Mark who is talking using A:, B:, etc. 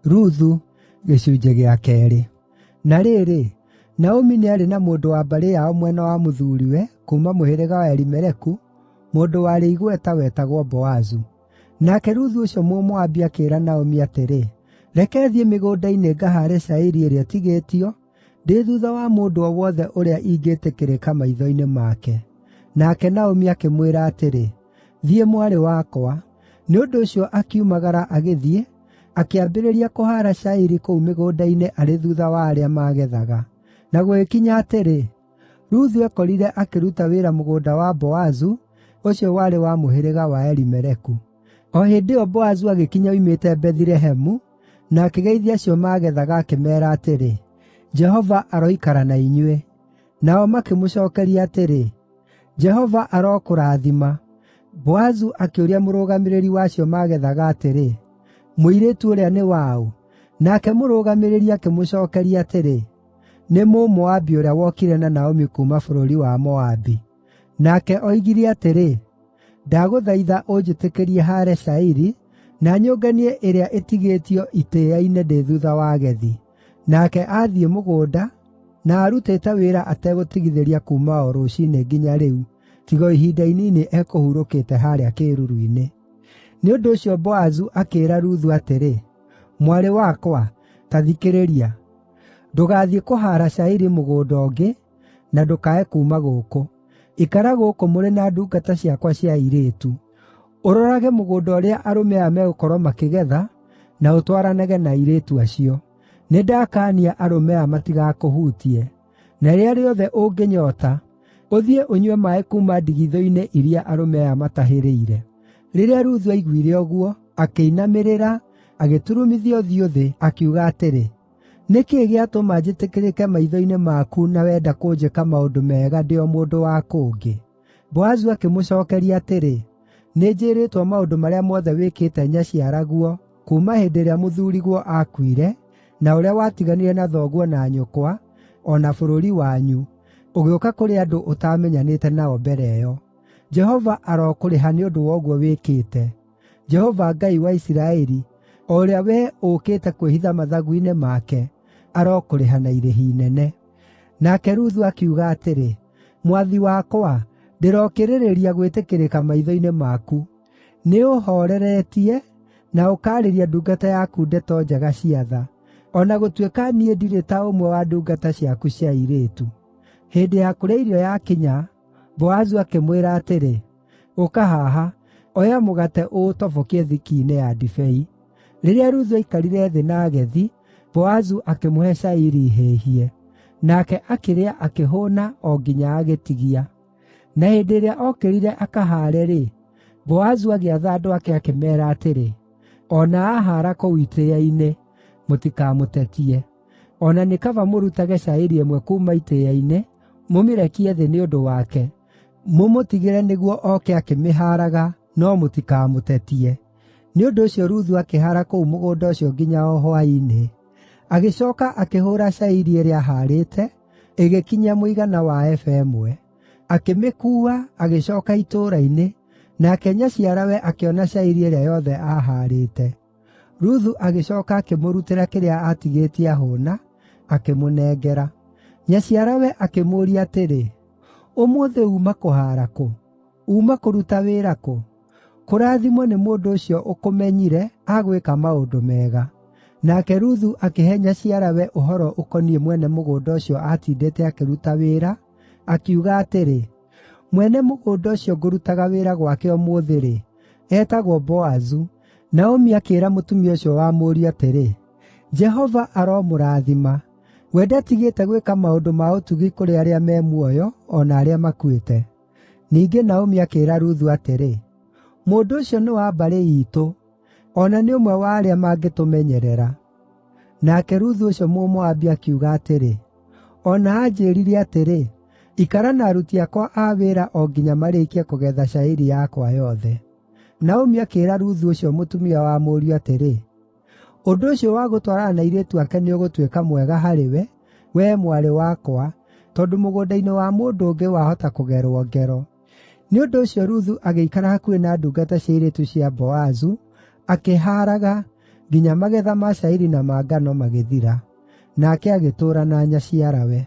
A: Ruthu gĩcunjĩ gĩa keerĩ. Na rĩrĩ, Naomi nĩ arĩ na mũndũ wa mbarĩ yao mwena wa mũthuuriwe, kuuma mũhĩrĩga wa Elimeleku, mũndũ warĩ igweta wetagwo Boazu. Nake Ruthu ũcio Mũmoabi akĩĩra Naomi atĩrĩ, “Reke thiĩ mĩgũnda-inĩ ngahaare cairi ĩrĩa ĩtigĩtio, ndĩ thuutha wa mũndũ o wothe ũrĩa ingĩĩtĩkĩrĩka maitho-inĩ make.” Nake Naomi akĩmwĩra atĩrĩ, “Thiĩ mwarĩ wakwa.” Nĩ ũndũ ũcio akiumagara agĩthiĩ, akĩambĩrĩria kũhaara cairi kũu mĩgũnda-inĩ arĩ thuutha wa arĩa maagethaga. Na gũgĩkinya atĩrĩ, Ruthu ekorire akĩruta wĩra mũgũnda wa Boazu, ũcio warĩ wa mũhĩrĩga wa Elimeleku. O hĩndĩ ĩyo Boazu agĩkinya oimĩte Bethilehemu, na akĩgeithia acio maagethaga akĩmeera atĩrĩ, “Jehova aroikara na inyuĩ.” Nao makĩmũcookeria atĩrĩ, “Jehova arokũrathima.” Boazu akĩũria mũrũgamĩrĩri wa acio maagethaga atĩrĩ, “Mũirĩtu ũrĩa nĩ waũ?” Nake mũrũgamĩrĩri akĩmũcookeria atĩrĩ, “Nĩ Mũmoabi ũrĩa wokire na Naomi kuuma bũrũri wa Moabi.” Nake oigire atĩrĩ, “Ndagũthaitha ũnjĩtĩkĩrie haare cairi, na nyũnganie ĩrĩa ĩtigĩtio itĩĩa-inĩ ndĩ thuutha wa agethi.” Nake aathiĩ mũgũnda, na arutĩte wĩra ategũtigithĩria kuuma o rũciinĩ nginya rĩu, tiga o ihinda inini ekũhurũkĩte haarĩa kĩĩruru-inĩ. Nĩ ũndũ ũcio Boazu akĩĩra Ruthu atĩrĩ, “Mwarĩ wakwa, ta thikĩrĩria. Ndũgathiĩ kũhaara cairi mũgũnda ũngĩ, na ndũkae kuuma gũkũ. Ikara gũkũ mũrĩ na ndungata ciakwa cia airĩtu. Ũrorage mũgũnda ũrĩa arũme aya megũkorwo makĩgetha, na ũtwaranage na airĩtu acio. Nĩndakaania arũme aya matigakũhutie. Na rĩrĩa rĩothe ũngĩnyoota, ũthiĩ ũnyue maaĩ kuuma ndigithũ-inĩ iria arũme aya matahĩrĩire.” Rĩrĩa Ruthu aiguire ũguo, akĩinamĩrĩra, agĩturumithia ũthiũ thĩ, akiuga atĩrĩ, “Nĩ kĩĩ gĩatũma njĩtĩkĩrĩke maitho-inĩ maku na wenda kũnjĩka maũndũ mega ndĩ o mũndũ wa kũngĩ?” Boazu akĩmũcookeria atĩrĩ, “Nĩnjĩĩrĩtwo maũndũ marĩa mothe wĩkĩte nyaciaraguo, kuuma hĩndĩ ĩrĩa mũthuuriguo aakuire, na ũrĩa watiganire na thoguo na nyũkwa, o na bũrũri wanyu, ũgĩũka kũrĩ andũ ũtaamenyanĩte nao mbere ĩyo. Jehova arokũrĩha nĩ ũndũ wa ũguo wĩkĩte. Jehova Ngai wa Isiraeli, o ũrĩa wee ũũkĩte kwĩhitha mathagu-inĩ make, arokũrĩha na irĩhi inene.” Nake Ruthu akiuga atĩrĩ, “Mwathi wakwa, ndĩrokĩrĩrĩria gwĩtĩkĩrĩka maitho-inĩ maku. Nĩũhooreretie, na ũkaarĩria ndungata yaku ndeto njega cia tha, o na gũtuĩka niĩ ndirĩ ta ũmwe wa ndungata ciaku cia airĩtu.” Hĩndĩ ya kũrĩa irio yakinya, Boazu akĩmwĩra atĩrĩ, “Ũka haha, oya mũgate ũũtobokie thiki-inĩ ya ndibei.” Rĩrĩa Ruthu aikarire thĩ na agethi, Boazu akĩmũhe cairi ihĩhie. Nake akĩrĩa akĩhũũna o nginya agĩtigia. Na hĩndĩ ĩrĩa okĩrire akahaare-rĩ, Boazu agĩatha andũ ake akĩmeera atĩrĩ, “O na ahaara kũu itĩĩa-inĩ, mũtikamũtetie. O na nĩ kaba mũrutage cairi ĩmwe kuuma itĩĩa-inĩ, mũmĩrekie thĩ nĩ ũndũ wake, mũmũtigĩre nĩguo oke akĩmĩhaaraga, no mũtikamũtetie.” Nĩ ũndũ ũcio Ruthu akĩhaara kũu mũgũnda ũcio nginya o hwaĩ-inĩ. Agĩcooka akĩhũũra cairi ĩrĩa aahaarĩte, ĩgĩkinyia mũigana wa eba ĩmwe. Akĩmĩkuua, agĩcooka itũũra-inĩ, nake nyaciarawe akĩona cairi ĩrĩa yothe aahaarĩte. Ruthu agĩcooka akĩmũrutĩra kĩrĩa aatigĩtie ahũũna, akĩmũnengera. Nyaciarawe akĩmũũria atĩrĩ, “Ũmũthĩ uuma kũhaara kũ? Uuma kũruta wĩra kũ? Kũrathimwo nĩ mũndũ ũcio ũkũmenyire, agwĩka maũndũ mega.” Nake Ruthu akĩhe nyaciarawe ũhoro ũkoniĩ mwene mũgũnda ũcio aatindĩte akĩruta wĩra, akiuga atĩrĩ, “Mwene mũgũnda ũcio ngũrutaga wĩra gwake ũmũthĩ-rĩ, etagwo Boazu.” Naomi akĩĩra mũtumia ũcio wa mũriũ atĩrĩ, “Jehova aromũrathima. We ndatigĩte gwĩka maũndũ ma ũtugi kũrĩ arĩa me muoyo, o na arĩa makuĩte.” Ningĩ Naomi akĩĩra Ruthu atĩrĩ, “Mũndũ ũcio nĩ wa mbarĩ iitũ, o na nĩ ũmwe wa arĩa mangĩtũmenyerera.” Nake Ruthu ũcio Mũmoabi akiuga atĩrĩ, “O na anjĩĩrire atĩrĩ, ikara na aruti akwa a wĩra o nginya marĩkie kũgetha cairi yakwa yothe.” Naomi akĩĩra Ruthu ũcio mũtumia wa mũriũ atĩrĩ, “Ũndũ ũcio wa gũtwarana na airĩtu ake nĩũgũtuĩka mwega harĩwe, wee mwarĩ wakwa, tondũ mũgũnda-inĩ wa mũndũ ũngĩ wahota kũgerwo ngero.” Nĩ ũndũ ũcio Ruthu agĩikara hakuhĩ na ndungata cia airĩtu cia Boazu, akĩhaaraga nginya magetha ma cairi na ma ngano magĩthira, nake agĩtũũra na nyaciarawe.